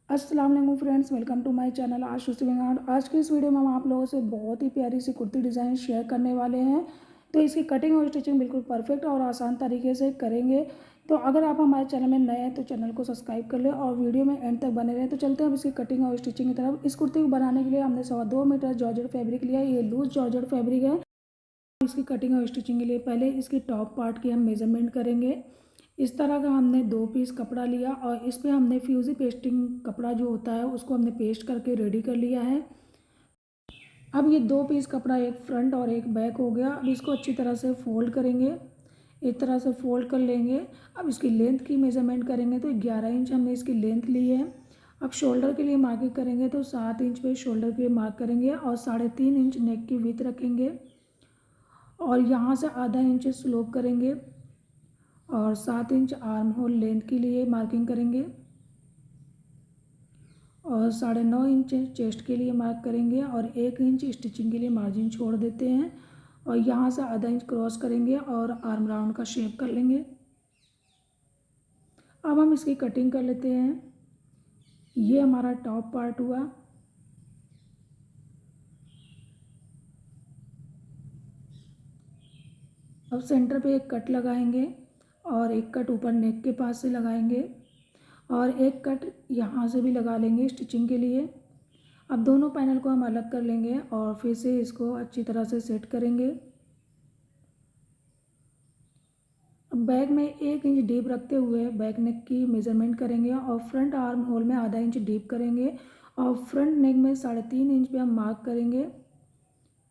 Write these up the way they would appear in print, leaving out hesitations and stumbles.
अस्सलाम वालेकुम friends, welcome to my channel Ashish Bengal. आज की इस वीडियो में हम आप लोगों से बहुत ही प्यारी सी कुर्ती डिज़ाइन शेयर करने वाले हैं। तो इसकी कटिंग और स्टिचिंग बिल्कुल परफेक्ट और आसान तरीके से करेंगे। तो अगर आप हमारे चैनल में नए हैं तो चैनल को सब्सक्राइब कर लें और वीडियो में एंड तक बने रहें। तो चलते हैं अब इसकी कटिंग और स्टिचिंग की तरफ। इस कुर्ती को बनाने के लिए हमने 2.25 मीटर जॉर्जेट फैब्रिक लिया है। ये लूज जॉर्जेट फैब्रिक है। इसकी कटिंग और स्टिचिंग के लिए पहले इसकी टॉप पार्ट की हम मेजरमेंट करेंगे। इस तरह का हमने 2 पीस कपड़ा लिया और इस पे हमने फ्यूज़ी पेस्टिंग कपड़ा जो होता है उसको हमने पेस्ट करके रेडी कर लिया है। अब ये 2 पीस कपड़ा, एक फ्रंट और एक बैक हो गया। अब इसको अच्छी तरह से फोल्ड करेंगे, इस तरह से फोल्ड कर लेंगे। अब इसकी लेंथ की मेजरमेंट करेंगे तो 11 इंच हमने इसकी लेंथ ली है। अब शोल्डर के लिए मार्किंग करेंगे तो 7 इंच पे शोल्डर के लिए मार्क करेंगे और 3.5 इंच नेक की विड्थ रखेंगे और यहाँ से आधा इंच स्लोप करेंगे और 7 इंच आर्म होल लेंथ के लिए मार्किंग करेंगे और 9.5 इंच चेस्ट के लिए मार्क करेंगे और 1 इंच स्टिचिंग के लिए मार्जिन छोड़ देते हैं और यहाँ से आधा इंच क्रॉस करेंगे और आर्म राउंड का शेप कर लेंगे। अब हम इसकी कटिंग कर लेते हैं। ये हमारा टॉप पार्ट हुआ। अब सेंटर पे एक कट लगाएंगे और एक कट ऊपर नेक के पास से लगाएंगे और एक कट यहाँ से भी लगा लेंगे स्टिचिंग के लिए। अब दोनों पैनल को हम अलग कर लेंगे और फिर से इसको अच्छी तरह से सेट करेंगे। अब बैक में 1 इंच डीप रखते हुए बैक नेक की मेज़रमेंट करेंगे और फ्रंट आर्म होल में आधा इंच डीप करेंगे और फ्रंट नेक में 3.5 इंच पे हम मार्क करेंगे।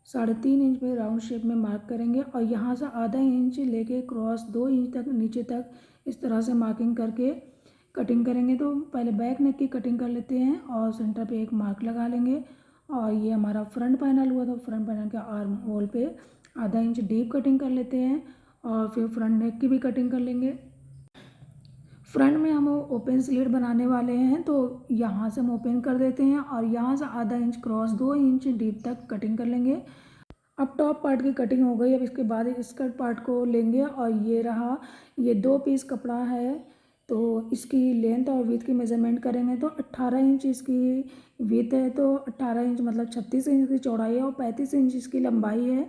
3.5 इंच पे राउंड शेप में मार्क करेंगे और यहाँ से आधा इंच लेके क्रॉस 2 इंच तक नीचे तक इस तरह से मार्किंग करके कटिंग करेंगे। तो पहले बैक नेक की कटिंग कर लेते हैं और सेंटर पे एक मार्क लगा लेंगे और ये हमारा फ्रंट पैनल हुआ। तो फ्रंट पैनल के आर्म होल पे आधा इंच डीप कटिंग कर लेते हैं और फिर फ्रंट नेक की भी कटिंग कर लेंगे। फ्रंट में हम ओपन स्लिट बनाने वाले हैं तो यहाँ से हम ओपन कर देते हैं और यहाँ से आधा इंच क्रॉस 2 इंच डीप तक कटिंग कर लेंगे। अब टॉप पार्ट की कटिंग हो गई। अब इसके बाद स्कर्ट पार्ट को लेंगे और ये रहा, ये 2 पीस कपड़ा है तो इसकी लेंथ और विड्थ की मेजरमेंट करेंगे तो 18 इंच इसकी विड्थ है। तो 18 इंच मतलब 36 इंच की चौड़ाई है और 35 इंच इसकी लंबाई है।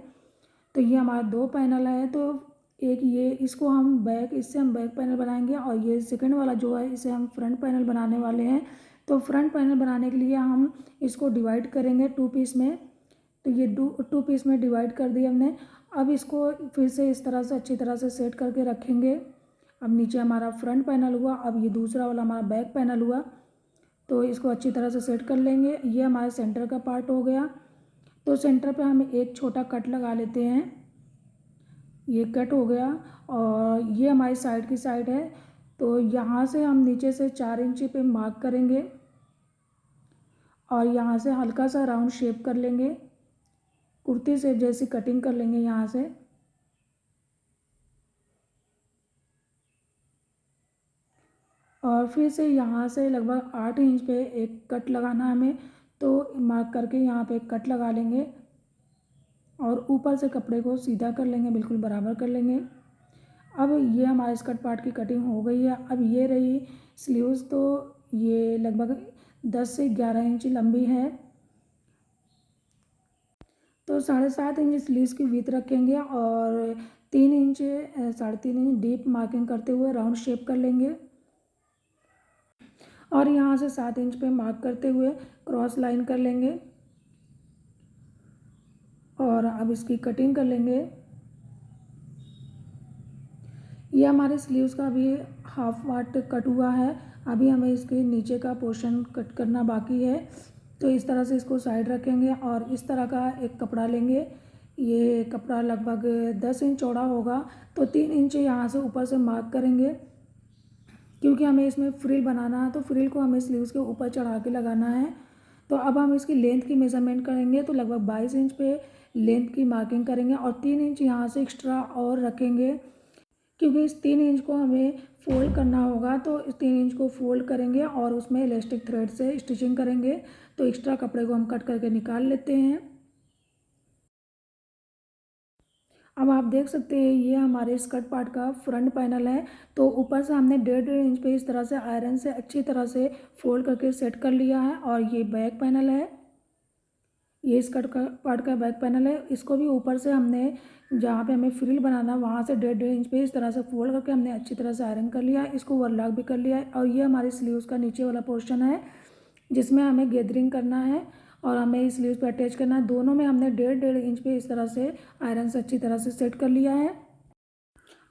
तो ये हमारा 2 पैनल है। तो एक ये इसको हम बैक, इससे हम बैक पैनल बनाएंगे और ये सेकंड वाला जो है इसे हम फ्रंट पैनल बनाने वाले हैं। तो फ्रंट पैनल बनाने के लिए हम इसको डिवाइड करेंगे 2 पीस में। तो ये 2 पीस में डिवाइड कर दिया हमने। अब इसको फिर से इस तरह से अच्छी तरह से सेट करके रखेंगे। अब नीचे हमारा फ्रंट पैनल हुआ, अब ये दूसरा वाला हमारा बैक पैनल हुआ। तो इसको अच्छी तरह से सेट कर लेंगे। ये हमारे सेंटर का पार्ट हो गया। तो सेंटर पे हम एक छोटा कट लगा लेते हैं। ये कट हो गया और ये हमारी साइड की साइड है। तो यहाँ से हम नीचे से 4 इंच पे मार्क करेंगे और यहाँ से हल्का सा राउंड शेप कर लेंगे, कुर्ती शेप जैसी कटिंग कर लेंगे यहाँ से। और फिर से यहाँ से लगभग 8 इंच पे एक कट लगाना है हमें। तो मार्क करके यहाँ पे एक कट लगा लेंगे और ऊपर से कपड़े को सीधा कर लेंगे, बिल्कुल बराबर कर लेंगे। अब ये हमारे स्कर्ट पार्ट की कटिंग हो गई है। अब ये रही स्लीव्स। तो ये लगभग 10 से 11 इंच लंबी है। तो 7.5 इंच स्लीव्स की विड्थ रखेंगे और 3 इंच 3.5 इंच डीप मार्किंग करते हुए राउंड शेप कर लेंगे और यहाँ से 7 इंच पे मार्क करते हुए क्रॉस लाइन कर लेंगे और अब इसकी कटिंग कर लेंगे। ये हमारे स्लीव्स का भी हाफ पार्ट कट हुआ है। अभी हमें इसके नीचे का पोर्शन कट करना बाकी है। तो इस तरह से इसको साइड रखेंगे और इस तरह का एक कपड़ा लेंगे। ये कपड़ा लगभग 10 इंच चौड़ा होगा। तो 3 इंच यहाँ से ऊपर से मार्क करेंगे क्योंकि हमें इसमें फ्रिल बनाना है। तो फ्रिल को हमें स्लीव्स के ऊपर चढ़ा के लगाना है। तो अब हम इसकी लेंथ की मेजरमेंट करेंगे तो लगभग 22 इंच पे लेंथ की मार्किंग करेंगे और 3 इंच यहाँ से एक्स्ट्रा और रखेंगे क्योंकि इस 3 इंच को हमें फोल्ड करना होगा। तो इस 3 इंच को फोल्ड करेंगे और उसमें इलास्टिक थ्रेड से स्टिचिंग करेंगे। तो एक्स्ट्रा कपड़े को हम कट करके निकाल लेते हैं। अब आप देख सकते हैं ये हमारे स्कर्ट पार्ट का फ्रंट पैनल है। तो ऊपर से हमने 1.5 इंच पे इस तरह से आयरन से अच्छी तरह से फोल्ड करके सेट कर लिया है। और ये बैक पैनल है, ये स्कर्ट का पार्ट का बैक पैनल है। इसको भी ऊपर से हमने जहाँ पे हमें फ्रिल बनाना वहाँ से 1.5 इंच पे इस तरह से फोल्ड करके हमने अच्छी तरह से आयरन कर लिया है। इसको ओवरलॉक भी कर लिया है। और ये हमारी स्लीव्स का नीचे वाला पोर्शन है जिसमें हमें गैदरिंग करना है और हमें इस स्लीव्स पे अटैच करना है। दोनों में हमने 1.5 इंच पे इस तरह से आयरन से अच्छी तरह से सेट कर लिया है।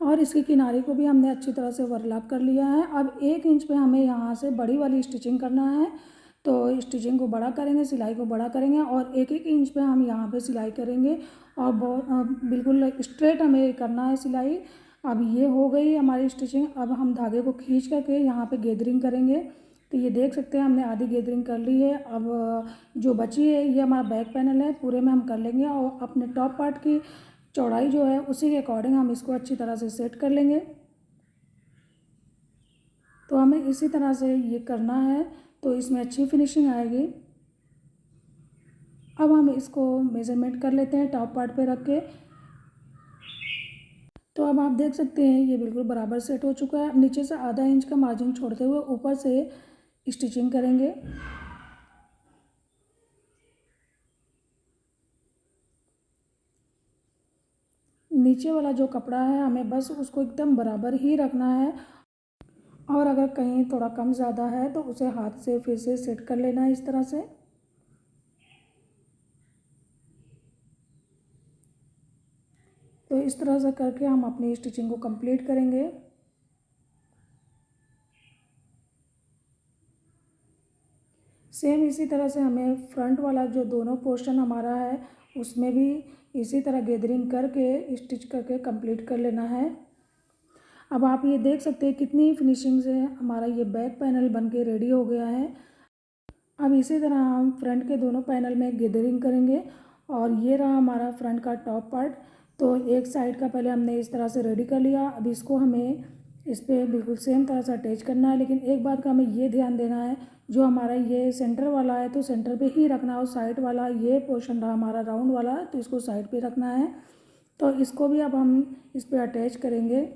और इसके किनारे को भी हमने अच्छी तरह से ओवरलैप कर लिया है। अब 1 इंच पे हमें यहाँ से बड़ी वाली स्टिचिंग करना है। तो स्टिचिंग को बड़ा करेंगे, सिलाई को बड़ा करेंगे और 1-1 इंच पे हम यहाँ पे सिलाई करेंगे और बहुत बिल्कुल स्ट्रेट हमें करना है सिलाई। अब ये हो गई हमारी स्टिचिंग। अब हम धागे को खींच करके यहाँ पे गैदरिंग करेंगे। तो ये देख सकते हैं हमने आधी गैदरिंग कर ली है। अब जो बची है ये हमारा बैक पैनल है, पूरे में हम कर लेंगे और अपने टॉप पार्ट की चौड़ाई जो है उसी के अकॉर्डिंग हम इसको अच्छी तरह से सेट कर लेंगे। तो हमें इसी तरह से ये करना है तो इसमें अच्छी फिनिशिंग आएगी। अब हम इसको मेज़रमेंट कर लेते हैं टॉप पार्ट पे रख के। तो अब आप देख सकते हैं ये बिल्कुल बराबर सेट हो चुका है। नीचे से आधा इंच का मार्जिन छोड़ते हुए ऊपर से स्टिचिंग करेंगे। नीचे वाला जो कपड़ा है हमें बस उसको एकदम बराबर ही रखना है और अगर कहीं थोड़ा कम ज़्यादा है तो उसे हाथ से फिर से सेट कर लेना है इस तरह से। तो इस तरह से करके हम अपनी स्टिचिंग को कंप्लीट करेंगे। सेम इसी तरह से हमें फ्रंट वाला जो दोनों पोर्शन हमारा है उसमें भी इसी तरह गैदरिंग करके स्टिच करके कंप्लीट कर लेना है। अब आप ये देख सकते हैं कितनी फिनिशिंग से हमारा ये बैक पैनल बन के रेडी हो गया है। अब इसी तरह हम फ्रंट के दोनों पैनल में गैदरिंग करेंगे और ये रहा हमारा फ्रंट का टॉप पार्ट। तो एक साइड का पहले हमने इस तरह से रेडी कर लिया। अब इसको हमें इस पर बिल्कुल सेम तरह से अटैच करना है। लेकिन एक बात का हमें ये ध्यान देना है, जो हमारा ये सेंटर वाला है तो सेंटर पे ही रखना है और साइड वाला ये पोर्शन रहा हमारा राउंड वाला तो इसको साइड पे रखना है। तो इसको भी अब हम इस पर अटैच करेंगे।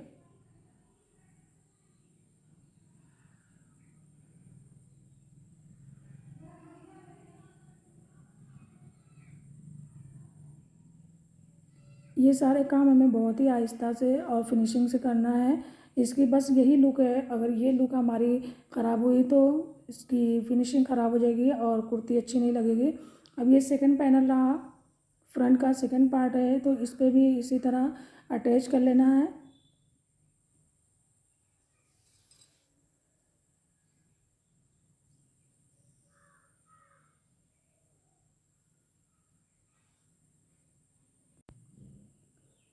ये सारे काम हमें बहुत ही आहिस्ता से और फिनिशिंग से करना है। इसकी बस यही लुक है, अगर ये लुक हमारी ख़राब हुई तो इसकी फिनिशिंग ख़राब हो जाएगी और कुर्ती अच्छी नहीं लगेगी। अब ये सेकंड पैनल रहा, फ्रंट का सेकंड पार्ट है तो इस पर भी इसी तरह अटैच कर लेना है।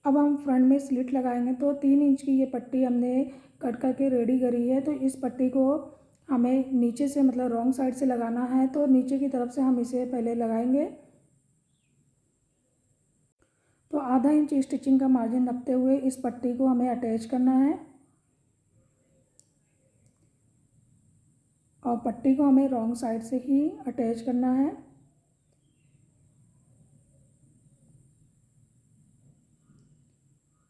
अब हम फ्रंट में स्लिट लगाएंगे तो 3 इंच की ये पट्टी हमने कट करके रेडी करी है। तो इस पट्टी को हमें नीचे से मतलब रॉन्ग साइड से लगाना है। तो नीचे की तरफ से हम इसे पहले लगाएंगे। तो आधा इंच स्टिचिंग का मार्जिन रखते हुए इस पट्टी को हमें अटैच करना है और पट्टी को हमें रॉन्ग साइड से ही अटैच करना है।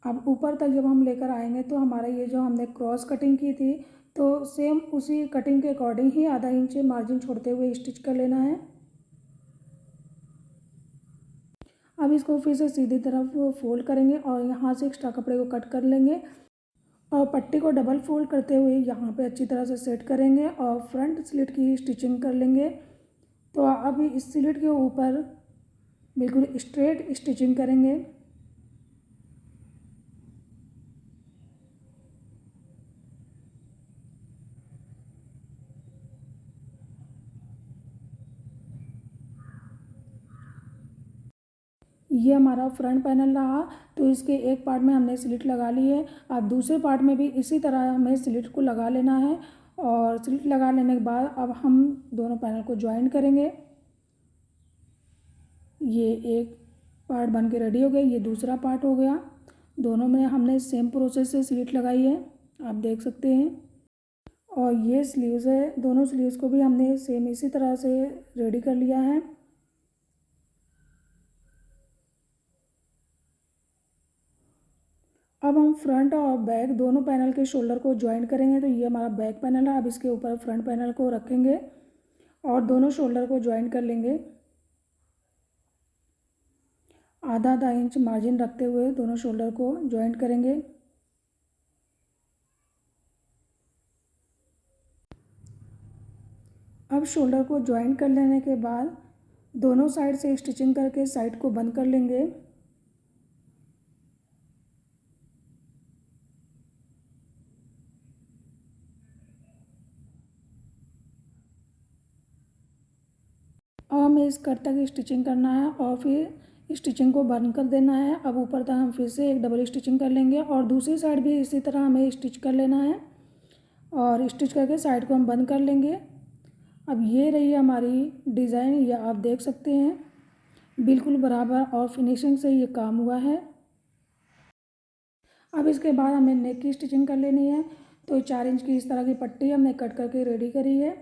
अब ऊपर तक जब हम लेकर आएंगे तो हमारा ये जो हमने क्रॉस कटिंग की थी तो सेम उसी कटिंग के अकॉर्डिंग ही आधा इंच मार्जिन छोड़ते हुए स्टिच कर लेना है। अब इसको फिर से सीधी तरफ फोल्ड करेंगे और यहाँ से एक्स्ट्रा कपड़े को कट कर लेंगे और पट्टी को डबल फोल्ड करते हुए यहाँ पे अच्छी तरह से सेट करेंगे और फ्रंट स्लिट की स्टिचिंग कर लेंगे। तो अब इस स्लिट के ऊपर बिल्कुल स्ट्रेट स्टिचिंग करेंगे। ये हमारा फ्रंट पैनल रहा। तो इसके एक पार्ट में हमने स्लिट लगा ली है। अब दूसरे पार्ट में भी इसी तरह हमें स्लिट को लगा लेना है और स्लिट लगा लेने के बाद अब हम दोनों पैनल को ज्वाइन करेंगे। ये एक पार्ट बन के रेडी हो गया, ये दूसरा पार्ट हो गया। दोनों में हमने सेम प्रोसेस से स्लिट लगाई है, आप देख सकते हैं। और ये स्लीव्स है, दोनों स्लीव्स को भी हमने सेम इसी तरह से रेडी कर लिया है। अब हम फ्रंट और बैक दोनों पैनल के शोल्डर को ज्वाइन करेंगे। तो ये हमारा बैक पैनल है। अब इसके ऊपर फ्रंट पैनल को रखेंगे और दोनों शोल्डर को ज्वाइन कर लेंगे। आधा आधा इंच मार्जिन रखते हुए दोनों शोल्डर को ज्वाइंट करेंगे। अब शोल्डर को ज्वाइंट कर लेने के बाद दोनों साइड से स्टिचिंग करके साइड को बंद कर लेंगे। अब हमें इस कट तक स्टिचिंग करना है और फिर स्टिचिंग को बंद कर देना है। अब ऊपर तक हम फिर से एक डबल स्टिचिंग कर लेंगे और दूसरी साइड भी इसी तरह हमें स्टिच कर लेना है और स्टिच करके साइड को हम बंद कर लेंगे। अब ये रही हमारी डिज़ाइन, ये आप देख सकते हैं बिल्कुल बराबर और फिनिशिंग से ये काम हुआ है। अब इसके बाद हमें नेक की स्टिचिंग कर लेनी है। तो 4 इंच की इस तरह की पट्टी हमने कट करके रेडी करी है।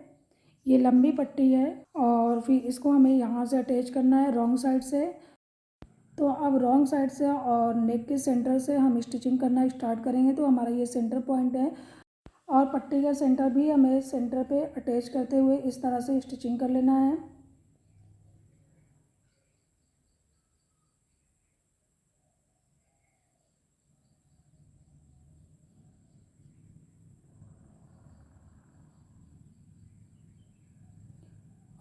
ये लंबी पट्टी है और फिर इसको हमें यहाँ से अटैच करना है रॉन्ग साइड से। तो अब रॉन्ग साइड से और नेक के सेंटर से हम स्टिचिंग करना स्टार्ट करेंगे। तो हमारा ये सेंटर पॉइंट है और पट्टी का सेंटर भी हमें सेंटर पे अटैच करते हुए इस तरह से स्टिचिंग कर लेना है।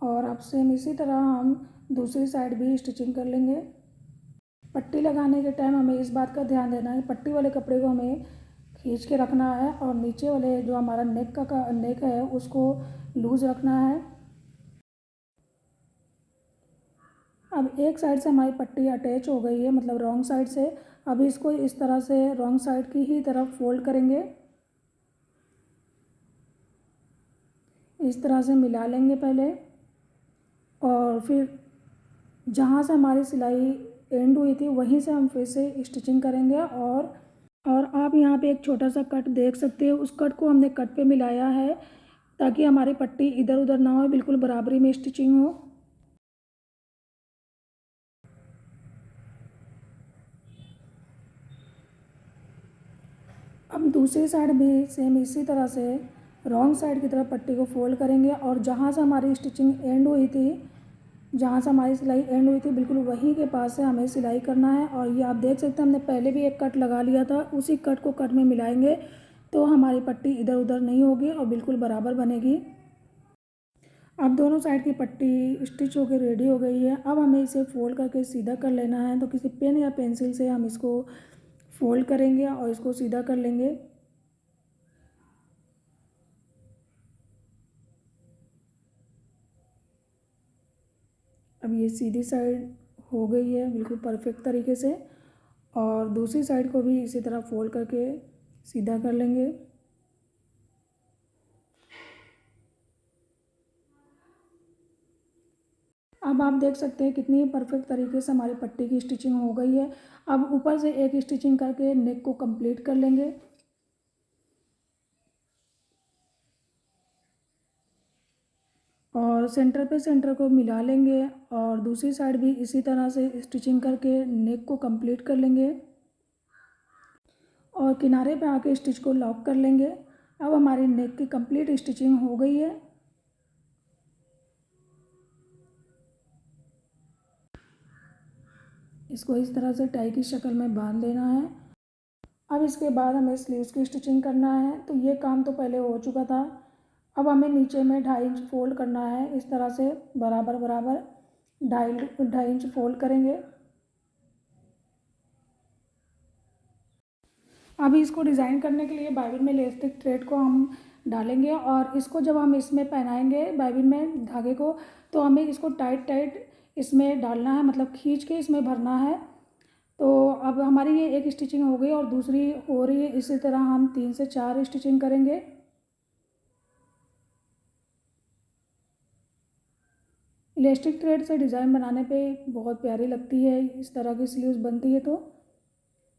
और अब सेम इसी तरह हम दूसरी साइड भी स्टिचिंग कर लेंगे। पट्टी लगाने के टाइम हमें इस बात का ध्यान देना है, पट्टी वाले कपड़े को हमें खींच के रखना है और नीचे वाले जो हमारा नेक है उसको लूज़ रखना है। अब एक साइड से हमारी पट्टी अटैच हो गई है, मतलब रॉन्ग साइड से। अब इसको इस तरह से रॉन्ग साइड की ही तरफ फोल्ड करेंगे, इस तरह से मिला लेंगे पहले और फिर जहाँ से हमारी सिलाई एंड हुई थी वहीं से हम फिर से स्टिचिंग करेंगे। और आप यहाँ पे एक छोटा सा कट देख सकते हो, उस कट को हमने कट पे मिलाया है ताकि हमारी पट्टी इधर उधर ना हो, बिल्कुल बराबरी में स्टिचिंग हो। अब दूसरी साइड भी सेम इसी तरह से रॉन्ग साइड की तरफ पट्टी को फोल्ड करेंगे और जहाँ से हमारी स्टिचिंग एंड हुई थी, जहाँ से हमारी सिलाई एंड हुई थी बिल्कुल वहीं के पास से हमें सिलाई करना है। और ये आप देख सकते हैं हमने पहले भी एक कट लगा लिया था, उसी कट को कट में मिलाएंगे तो हमारी पट्टी इधर उधर नहीं होगी और बिल्कुल बराबर बनेगी। अब दोनों साइड की पट्टी स्टिच होकर रेडी हो गई है। अब हमें इसे फोल्ड करके सीधा कर लेना है। तो किसी पेन या पेंसिल से हम इसको फोल्ड करेंगे और इसको सीधा कर लेंगे। अब ये सीधी साइड हो गई है बिल्कुल परफेक्ट तरीके से और दूसरी साइड को भी इसी तरह फोल्ड करके सीधा कर लेंगे। अब आप देख सकते हैं कितनी परफेक्ट तरीके से हमारी पट्टी की स्टिचिंग हो गई है। अब ऊपर से एक स्टिचिंग करके नेक को कंप्लीट कर लेंगे और सेंटर पे सेंटर को मिला लेंगे और दूसरी साइड भी इसी तरह से स्टिचिंग करके नेक को कंप्लीट कर लेंगे और किनारे पे आके स्टिच को लॉक कर लेंगे। अब हमारी नेक की कंप्लीट स्टिचिंग हो गई है। इसको इस तरह से टाई की शक्ल में बांध देना है। अब इसके बाद हमें स्लीव्स की स्टिचिंग करना है। तो ये काम तो पहले हो चुका था। अब हमें नीचे में 2.5 इंच फोल्ड करना है, इस तरह से बराबर बराबर 2.5 इंच फोल्ड करेंगे। अभी इसको डिज़ाइन करने के लिए बाइबिन में इलास्टिक थ्रेड को हम डालेंगे और इसको जब हम इसमें पहनाएंगे बाइबिन में धागे को, तो हमें इसको टाइट टाइट इसमें डालना है, मतलब खींच के इसमें भरना है। तो अब हमारी ये एक स्टिचिंग हो गई और दूसरी हो रही है। इसी तरह हम 3 से 4 स्टिचिंग करेंगे। इलास्टिक थ्रेड से डिज़ाइन बनाने पे बहुत प्यारी लगती है, इस तरह की स्लीव्स बनती है। तो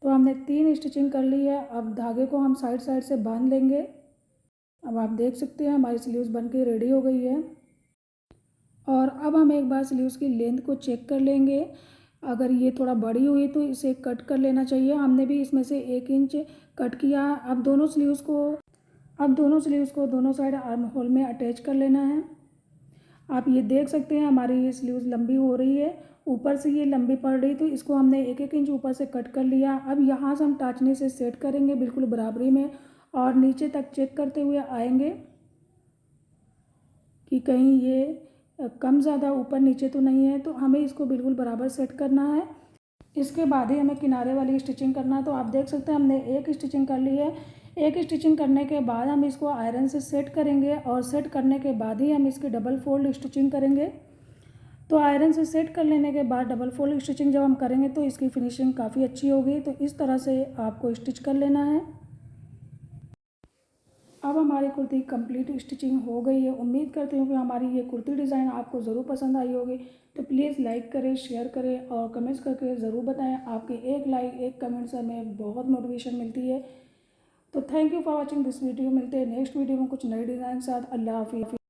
हमने 3 स्टिचिंग कर ली है। अब धागे को हम साइड साइड से बांध लेंगे। अब आप देख सकते हैं हमारी स्लीव्स बन के रेडी हो गई है। और अब हम एक बार स्लीव्स की लेंथ को चेक कर लेंगे। अगर ये थोड़ा बड़ी हुई तो इसे कट कर लेना चाहिए। हमने भी इसमें से 1 इंच कट किया। अब दोनों स्लीव्स को दोनों साइड आर्म होल में अटैच कर लेना है। आप ये देख सकते हैं हमारी ये स्लीव्स लंबी हो रही है, ऊपर से ये लंबी पड़ रही, तो इसको हमने 1 इंच ऊपर से कट कर लिया। अब यहाँ से हम टाचनी से सेट करेंगे बिल्कुल बराबरी में, और नीचे तक चेक करते हुए आएंगे कि कहीं ये कम ज़्यादा ऊपर नीचे तो नहीं है। तो हमें इसको बिल्कुल बराबर सेट करना है। इसके बाद ही हमें किनारे वाली स्टिचिंग करना है। तो आप देख सकते हैं हमने एक स्टिचिंग कर ली है। एक स्टिचिंग करने के बाद हम इसको आयरन से सेट करेंगे, और सेट करने के बाद ही हम इसकी डबल फोल्ड स्टिचिंग करेंगे। तो आयरन से सेट कर लेने के बाद डबल फोल्ड स्टिचिंग जब हम करेंगे तो इसकी फिनिशिंग काफ़ी अच्छी होगी। तो इस तरह से आपको स्टिच कर लेना है। अब हमारी कुर्ती कंप्लीट स्टिचिंग हो गई है। उम्मीद करती हूँ कि हमारी ये कुर्ती डिज़ाइन आपको ज़रूर पसंद आई होगी। तो प्लीज़ लाइक करें, शेयर करें और कमेंट्स करके ज़रूर बताएं। आपके एक लाइक, एक कमेंट से हमें बहुत मोटिवेशन मिलती है। तो thank you for watching this video. मिलते हैं नेक्स्ट वीडियो में कुछ नए डिज़ाइन के साथ। अल्लाह हाफिज़।